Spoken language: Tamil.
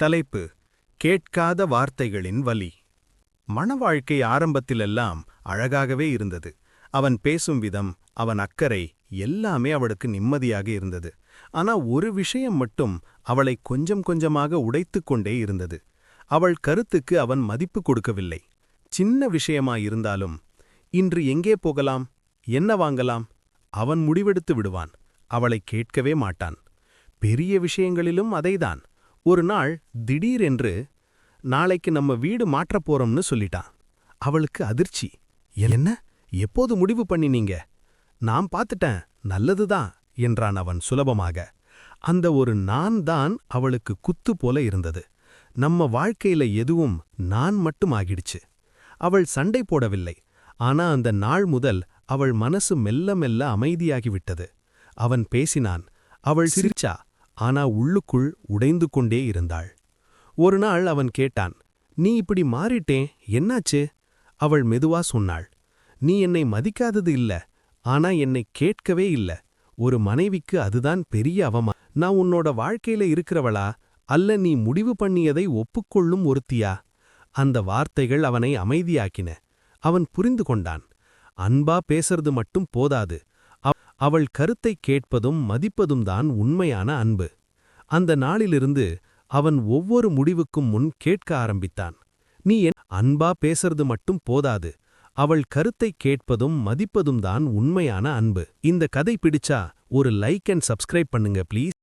தலைப்பு: கேட்காத வார்த்தைகளின் வலி. மணவாழ்க்கை ஆரம்பத்திலெல்லாம் அழகாகவே இருந்தது. அவன் பேசும் விதம், அவன் அக்கறை எல்லாமே அவளுக்கு நிம்மதியாக இருந்தது. ஆனா ஒரு விஷயம் மட்டும் அவளை கொஞ்சம் கொஞ்சமாக உடைத்துக் கொண்டே இருந்தது. அவள் கருத்துக்கு அவன் மதிப்பு கொடுக்கவில்லை. சின்ன விஷயமாயிருந்தாலும், இன்று எங்கே போகலாம், என்ன வாங்கலாம், அவன் முடிவெடுத்து விடுவான். அவளை கேட்கவே மாட்டான். பெரிய விஷயங்களிலும் அதைதான். ஒரு நாள் திடீரென்று, நாளைக்கு நம்ம வீடு மாற்றப் போறோம்னு சொல்லிட்டான். அவளுக்கு அதிர்ச்சி. என்ன, எப்போது முடிவு பண்ணினீங்க? நான் பார்த்துட்டேன், நல்லதுதான் என்றான் அவன் சுலபமாக. அந்த ஒரு நான் தான் அவளுக்கு குத்து போல இருந்தது. நம்ம வாழ்க்கையில எதுவும் நான் மட்டும் ஆகிடுச்சு. அவள் சண்டை போடவில்லை. ஆனா அந்த நாள் முதல் அவள் மனசு மெல்ல மெல்ல அமைதியாகிவிட்டது. அவன் பேசினான். அவள் சிரிச்சா. ஆனா உள்ளுக்குள் உடைந்து கொண்டே இருந்தாள். ஒரு நாள் அவன் கேட்டான், நீ இப்படி மாறிட்டேன், என்னாச்சு? அவள் மெதுவா சொன்னாள், நீ என்னை மதிக்காதது இல்ல, ஆனா என்னை கேட்கவே இல்ல. ஒரு மனைவிக்கு அதுதான் பெரிய அவமானம். நான் உன்னோட வாழ்க்கையில இருக்கிறவளா, அல்ல நீ முடிவு பண்ணியதை ஒப்புக்கொள்ளும் ஒருத்தியா? அந்த வார்த்தைகள் அவனை அமைதியாக்கின. அவன் புரிந்து கொண்டான். அன்பா பேசுறது மட்டும் போதாது. அவள் கருத்தைக் கேட்பதும் மதிப்பதும் தான் உண்மையான அன்பு. அந்த நாளிலிருந்து அவன் ஒவ்வொரு முடிவுக்கும் முன் கேட்க ஆரம்பித்தான். நீ அன்பா பேசுறது மட்டும் போதாது. அவள் கருத்தைக் கேட்பதும் மதிப்பதும் தான் உண்மையான அன்பு. இந்த கதை பிடிச்சா ஒரு லைக் அண்ட் சப்ஸ்கிரைப் பண்ணுங்க ப்ளீஸ்.